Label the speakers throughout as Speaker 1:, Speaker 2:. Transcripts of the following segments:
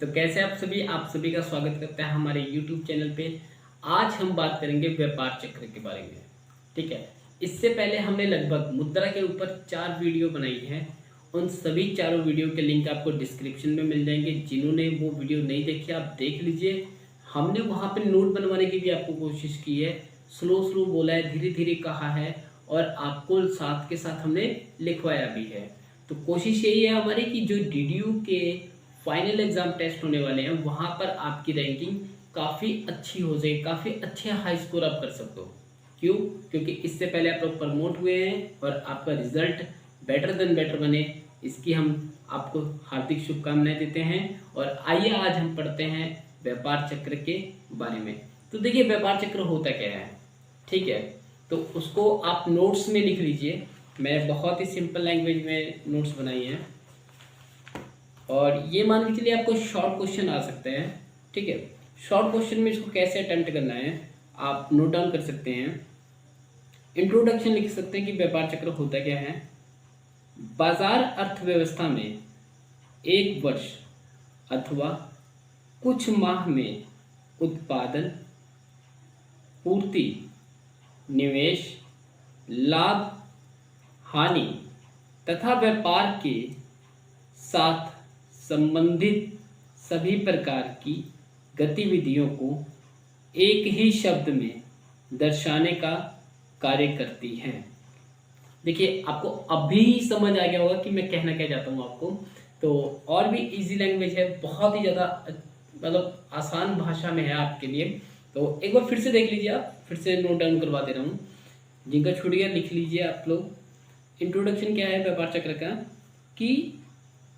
Speaker 1: तो कैसे आप सभी का स्वागत करते हैं हमारे YouTube चैनल पे। आज हम बात करेंगे व्यापार चक्र के बारे में। ठीक है, इससे पहले हमने लगभग मुद्रा के ऊपर 4 वीडियो बनाई हैं। उन सभी चारों वीडियो के लिंक आपको डिस्क्रिप्शन में मिल जाएंगे। जिन्होंने वो वीडियो नहीं देखी आप देख लीजिए। हमने वहाँ पे नोट बनवाने की भी आपको कोशिश की है, स्लो बोला है, धीरे धीरे कहा है और आपको साथ के साथ हमने लिखवाया भी है। तो कोशिश यही है हमारी कि जो DDU के फाइनल एग्ज़ाम टेस्ट होने वाले हैं वहाँ पर आपकी रैंकिंग काफ़ी अच्छी हो जाए, काफ़ी अच्छे हाई स्कोर आप कर सकते हो। क्यों? क्योंकि इससे पहले आप लोग प्रमोट हुए हैं और आपका रिजल्ट बेटर देन बेटर बने, इसकी हम आपको हार्दिक शुभकामनाएं देते हैं। और आइए आज हम पढ़ते हैं व्यापार चक्र के बारे में। तो देखिए व्यापार चक्र होता क्या है, ठीक है, तो उसको आप नोट्स में लिख लीजिए। मैं बहुत ही सिंपल लैंग्वेज में नोट्स बनाई हैं और ये मान के चलिए आपको शॉर्ट क्वेश्चन आ सकते हैं। ठीक है, शॉर्ट क्वेश्चन में इसको कैसे अटेम्प्ट करना है आप नोट डाउन कर सकते हैं। इंट्रोडक्शन लिख सकते हैं कि व्यापार चक्र होता क्या है। बाजार अर्थव्यवस्था में एक वर्ष अथवा कुछ माह में उत्पादन, पूर्ति, निवेश, लाभ, हानि तथा व्यापार के साथ संबंधित सभी प्रकार की गतिविधियों को एक ही शब्द में दर्शाने का कार्य करती हैं। देखिए आपको अभी समझ आ गया होगा कि मैं कहना क्या चाहता हूँ आपको। तो और भी इजी लैंग्वेज है, बहुत ही ज़्यादा मतलब आसान भाषा में है आपके लिए। तो एक बार फिर से देख लीजिए, आप फिर से नोट डाउन करवा दे रहा हूँ, जिनका छूट गया लिख लीजिए आप लोग। इंट्रोडक्शन क्या है व्यापार चक्र का कि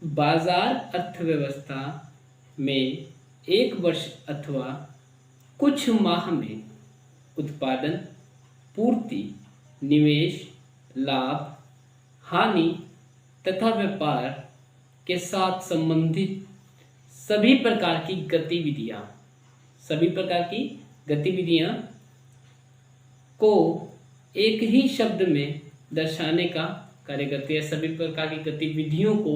Speaker 1: बाजार अर्थव्यवस्था में एक वर्ष अथवा कुछ माह में उत्पादन, पूर्ति, निवेश, लाभ, हानि तथा व्यापार के साथ संबंधित सभी प्रकार की गतिविधियां को एक ही शब्द में दर्शाने का कार्य करती है। सभी प्रकार की गतिविधियों को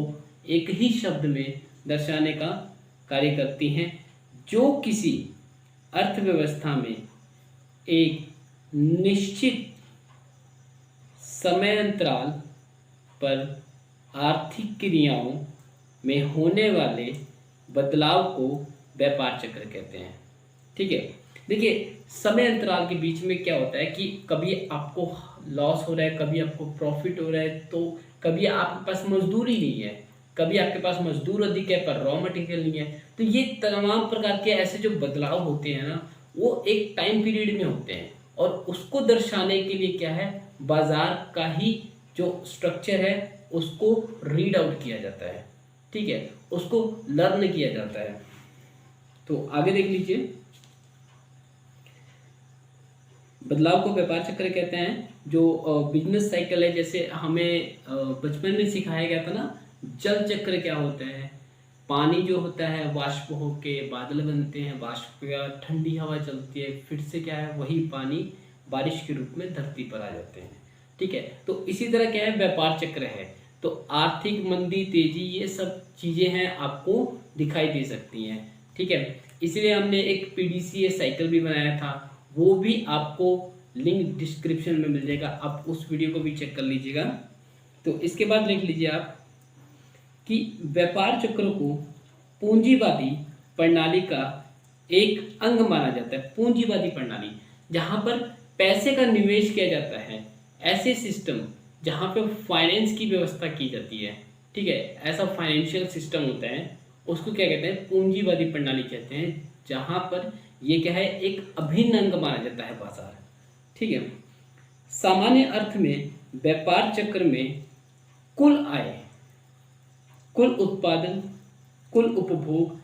Speaker 1: एक ही शब्द में दर्शाने का कार्य करती हैं, जो किसी अर्थव्यवस्था में एक निश्चित समय अंतराल पर आर्थिक क्रियाओं में होने वाले बदलाव को व्यापार चक्र कहते हैं। ठीक है, देखिए समय अंतराल के बीच में क्या होता है कि कभी आपको लॉस हो रहा है, कभी आपको प्रॉफिट हो रहा है, तो कभी आपके पास मजदूरी नहीं है, कभी आपके पास मजदूर अधिक है पर रॉ मटेरियल नहीं है। तो ये तमाम प्रकार के ऐसे जो बदलाव होते हैं ना, वो एक टाइम पीरियड में होते हैं और उसको दर्शाने के लिए क्या है, बाजार का ही जो स्ट्रक्चर है उसको रीड आउट किया जाता है। ठीक है, उसको लर्न किया जाता है। तो आगे देख लीजिए, बदलाव को व्यापार चक्र कहते हैं। जो बिजनेस साइकिल है, जैसे हमें बचपन में सिखाया गया था ना, जल चक्र क्या होता है, पानी जो होता है वाष्प होके बादल बनते हैं, वाष्प का ठंडी हवा चलती है, फिर से क्या है वही पानी बारिश के रूप में धरती पर आ जाते हैं। ठीक है, तो इसी तरह क्या है व्यापार चक्र है। तो आर्थिक मंदी, तेजी, ये सब चीज़ें हैं आपको दिखाई दे सकती हैं। ठीक है, इसलिए हमने एक PDCA साइकिल भी बनाया था, वो भी आपको लिंक डिस्क्रिप्शन में मिल जाएगा, आप उस वीडियो को भी चेक कर लीजिएगा। तो इसके बाद लिख लीजिए आप कि व्यापार चक्र को पूंजीवादी प्रणाली का एक अंग माना जाता है। पूंजीवादी प्रणाली जहाँ पर पैसे का निवेश किया जाता है, ऐसे सिस्टम जहाँ पे फाइनेंस की व्यवस्था की जाती है। ठीक है, ऐसा फाइनेंशियल सिस्टम होता है, उसको क्या कहते हैं, पूंजीवादी प्रणाली कहते हैं, जहाँ पर ये क्या है, एक अभिन्न अंग माना जाता है बाजार। ठीक है, सामान्य अर्थ में व्यापार चक्र में कुल आय, कुल उत्पादन, कुल उपभोग,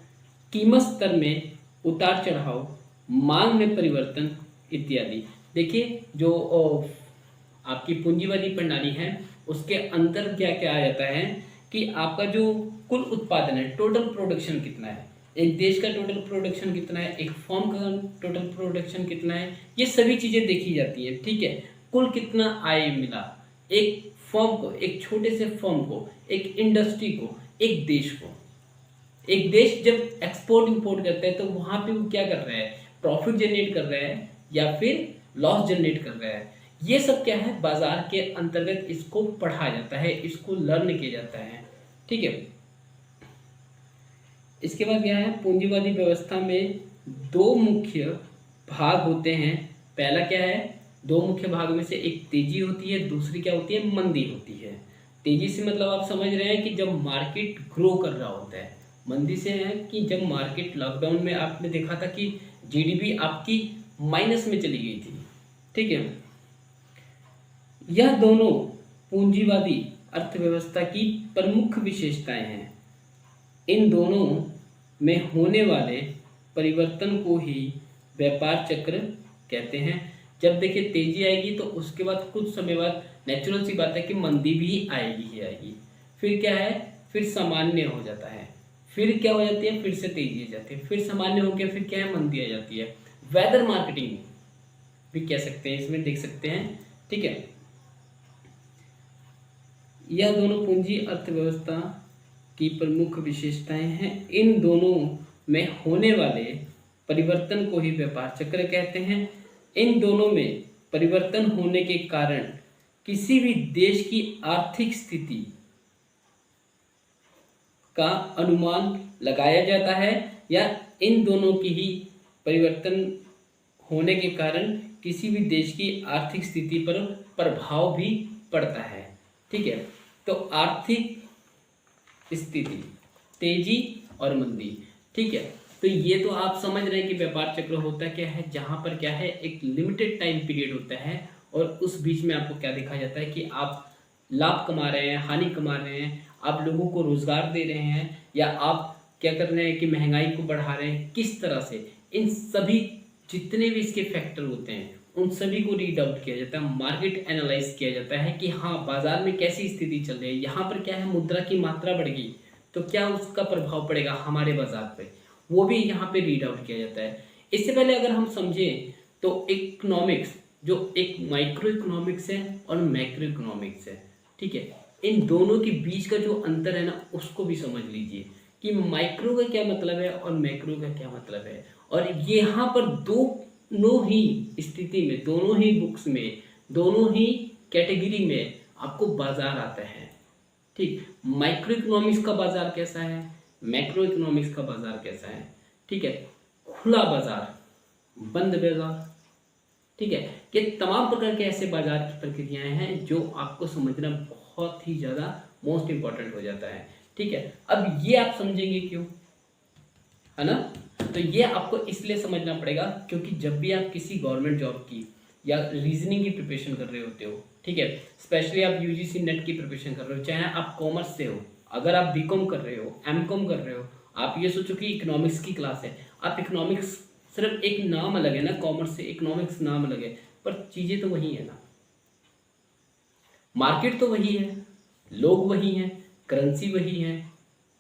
Speaker 1: कीमत स्तर में उतार चढ़ाव, मांग में परिवर्तन इत्यादि। देखिए जो आपकी पूंजीवादी प्रणाली है उसके अंदर क्या क्या आ जाता है कि आपका जो कुल उत्पादन है, टोटल प्रोडक्शन कितना है, एक देश का टोटल प्रोडक्शन कितना है, एक फर्म का टोटल प्रोडक्शन कितना है, ये सभी चीज़ें देखी जाती है। ठीक है, कुल कितना आय मिला एक फर्म को, एक छोटे से फर्म को, एक इंडस्ट्री को, एक देश को। एक देश जब एक्सपोर्ट इंपोर्ट करते हैं तो वहाँ पे वो क्या कर रहा है, प्रॉफिट जनरेट कर रहा है या फिर लॉस जनरेट कर रहा है। ये सब क्या है, बाजार के अंतर्गत इसको पढ़ा जाता है, इसको लर्न किया जाता है। ठीक है, इसके बाद क्या है, पूंजीवादी व्यवस्था में दो मुख्य भाग होते हैं। पहला क्या है, दो मुख्य भाग में से एक तेजी होती है, दूसरी क्या होती है, मंदी होती है। तेजी से मतलब आप समझ रहे हैं कि जब मार्केट ग्रो कर रहा होता है। मंदी से है कि जब मार्केट लॉकडाउन में आपने देखा था कि जीडीपी आपकी माइनस में चली गई थी। ठीक है, यह दोनों पूंजीवादी अर्थव्यवस्था की प्रमुख विशेषताएं हैं। इन दोनों में होने वाले परिवर्तन को ही व्यापार चक्र कहते हैं। जब देखिए तेजी आएगी तो उसके बाद कुछ समय बाद नेचुरल सी बात है कि मंदी भी आएगी ही आएगी। फिर क्या है, फिर सामान्य हो जाता है, फिर क्या हो जाती है, फिर से तेजी आ जाती है, फिर सामान्य होकर फिर क्या है, मंदी आ जाती है। वेदर मार्केटिंग भी कह सकते हैं, इसमें देख सकते हैं। ठीक है, यह दोनों पूंजी अर्थव्यवस्था की प्रमुख विशेषताएं हैं। इन दोनों में होने वाले परिवर्तन को ही व्यापार चक्र कहते हैं। इन दोनों में परिवर्तन होने के कारण किसी भी देश की आर्थिक स्थिति का अनुमान लगाया जाता है, या इन दोनों की ही परिवर्तन होने के कारण किसी भी देश की आर्थिक स्थिति पर प्रभाव भी पड़ता है। ठीक है, तो आर्थिक स्थिति, तेजी और मंदी। ठीक है, तो ये तो आप समझ रहे हैं कि व्यापार चक्र होता क्या है, जहां पर क्या है, एक लिमिटेड टाइम पीरियड होता है और उस बीच में आपको क्या दिखा जाता है कि आप लाभ कमा रहे हैं, हानि कमा रहे हैं, आप लोगों को रोजगार दे रहे हैं, या आप क्या कर रहे हैं कि महंगाई को बढ़ा रहे हैं, किस तरह से। इन सभी जितने भी इसके फैक्टर होते हैं उन सभी को रीड आउट किया जाता है, मार्केट एनालाइज किया जाता है कि हाँ बाजार में कैसी स्थिति चल रही है। यहाँ पर क्या है, मुद्रा की मात्रा बढ़ गई तो क्या उसका प्रभाव पड़ेगा हमारे बाजार पे, वो भी यहाँ पे रीड आउट किया जाता है। इससे पहले अगर हम समझें तो इकोनॉमिक्स, जो एक माइक्रो इकोनॉमिक्स है और मैक्रो इकोनॉमिक्स है। ठीक है, इन दोनों के बीच का जो अंतर है ना, उसको भी समझ लीजिए कि माइक्रो का क्या मतलब है और मैक्रो का क्या मतलब है। और यहाँ पर दोनों ही स्थिति में, दोनों ही बुक्स में, दोनों ही कैटेगरी में आपको बाजार आता है। ठीक, माइक्रो इकोनॉमिक्स का बाजार कैसा है, मैक्रो इकोनॉमिक्स का बाजार कैसा है। ठीक है, खुला बाजार, बंद बाजार। ठीक है, ये तमाम प्रकार के ऐसे बाजार की प्रक्रियाएं हैं जो आपको समझना बहुत ही ज़्यादा मोस्ट इंपॉर्टेंट हो जाता है। ठीक है, अब ये आप समझेंगे क्यों, है ना, तो ये आपको इसलिए समझना पड़ेगा क्योंकि जब भी आप किसी गवर्नमेंट जॉब की या रीजनिंग की प्रिपरेशन कर रहे होते हो, ठीक है, स्पेशली आप यूजीसी नेट की प्रिपरेशन कर रहे हो, चाहे आप कॉमर्स से हो, अगर आप बीकॉम कर रहे हो, एमकॉम कर रहे हो, आप ये सोचो कि इकोनॉमिक्स की क्लास है, आप इकोनॉमिक्स सिर्फ एक नाम अलग है ना, कॉमर्स से इकोनॉमिक्स नाम अलग है, पर चीज़ें तो वही है ना, मार्केट तो वही है, लोग वही हैं, करेंसी वही है।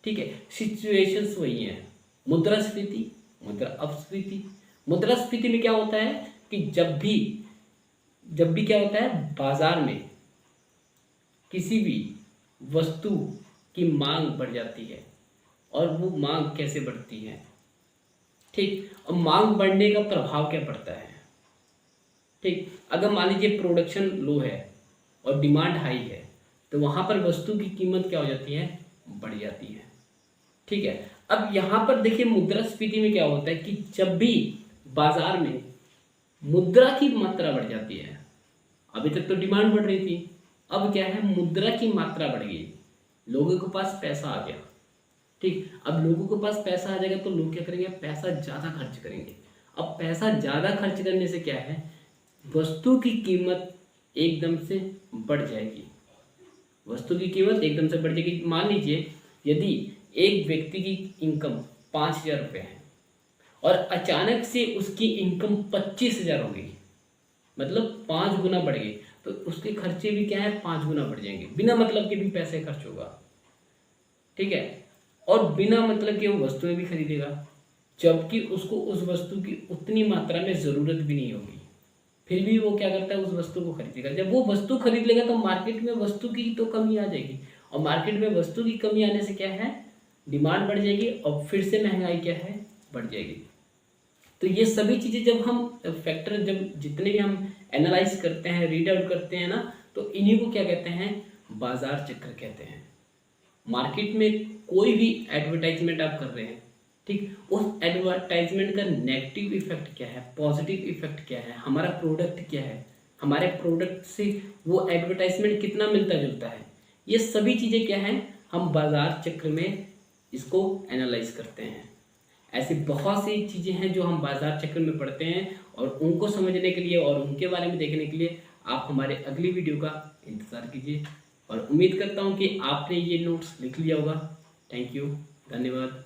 Speaker 1: ठीक है, सिचुएशंस वही हैं, मुद्रास्फीति, मुद्रा अपस्फीति। मुद्रास्फीति में क्या होता है कि जब भी क्या होता है, बाजार में किसी भी वस्तु की मांग बढ़ जाती है। और वो मांग कैसे बढ़ती है, ठीक, और मांग बढ़ने का प्रभाव क्या पड़ता है। ठीक, अगर मान लीजिए प्रोडक्शन लो है और डिमांड हाई है तो वहां पर वस्तु की कीमत क्या हो जाती है, बढ़ जाती है। ठीक है, अब यहाँ पर देखिए मुद्रास्फीति में क्या होता है कि जब भी बाजार में मुद्रा की मात्रा बढ़ जाती है, अभी तक तो डिमांड बढ़ रही थी, अब क्या है, मुद्रा की मात्रा बढ़ गई, लोगों के पास पैसा आ गया। ठीक, अब लोगों के पास पैसा आ जाएगा तो लोग क्या करेंगे, पैसा ज़्यादा खर्च करेंगे। अब पैसा ज़्यादा खर्च करने से क्या है, वस्तु की कीमत एकदम से बढ़ जाएगी, वस्तु की कीमत एकदम से बढ़ जाएगी। मान लीजिए यदि एक व्यक्ति की इनकम 5,000 रुपये है और अचानक से उसकी इनकम 25,000 हो गई, मतलब 5 गुना बढ़ गई, तो उसके खर्चे भी क्या है, 5 गुना बढ़ जाएंगे, बिना मतलब के भी पैसे खर्च होगा। ठीक है, और बिना मतलब के वो वस्तुएं भी खरीदेगा, जबकि उसको उस वस्तु की उतनी मात्रा में ज़रूरत भी नहीं होगी, फिर भी वो क्या करता है, उस वस्तु को खरीदेगा। जब वो वस्तु खरीद लेगा तो मार्केट में वस्तु की तो कमी आ जाएगी, और मार्केट में वस्तु की कमी आने से क्या है, डिमांड बढ़ जाएगी और फिर से महंगाई क्या है, बढ़ जाएगी। तो ये सभी चीज़ें जब हम फैक्टर, जब जितने भी हम एनालाइज करते हैं, रीड आउट करते हैं ना, तो इन्हीं को क्या कहते हैं, बाजार चक्र कहते हैं। मार्केट में कोई भी एडवर्टाइजमेंट आप कर रहे हैं, ठीक, उस एडवर्टाइजमेंट का नेगेटिव इफेक्ट क्या है, पॉजिटिव इफेक्ट क्या है, हमारा प्रोडक्ट क्या है, हमारे प्रोडक्ट से वो एडवर्टाइजमेंट कितना मिलता जुलता है, ये सभी चीज़ें क्या हैं, हम बाजार चक्र में इसको एनालाइज करते हैं। ऐसी बहुत सी चीज़ें हैं जो हम बाजार चक्र में पढ़ते हैं, और उनको समझने के लिए और उनके बारे में देखने के लिए आप हमारे अगली वीडियो का इंतज़ार कीजिए। और उम्मीद करता हूँ कि आपने ये नोट्स लिख लिया होगा। थैंक यू, धन्यवाद।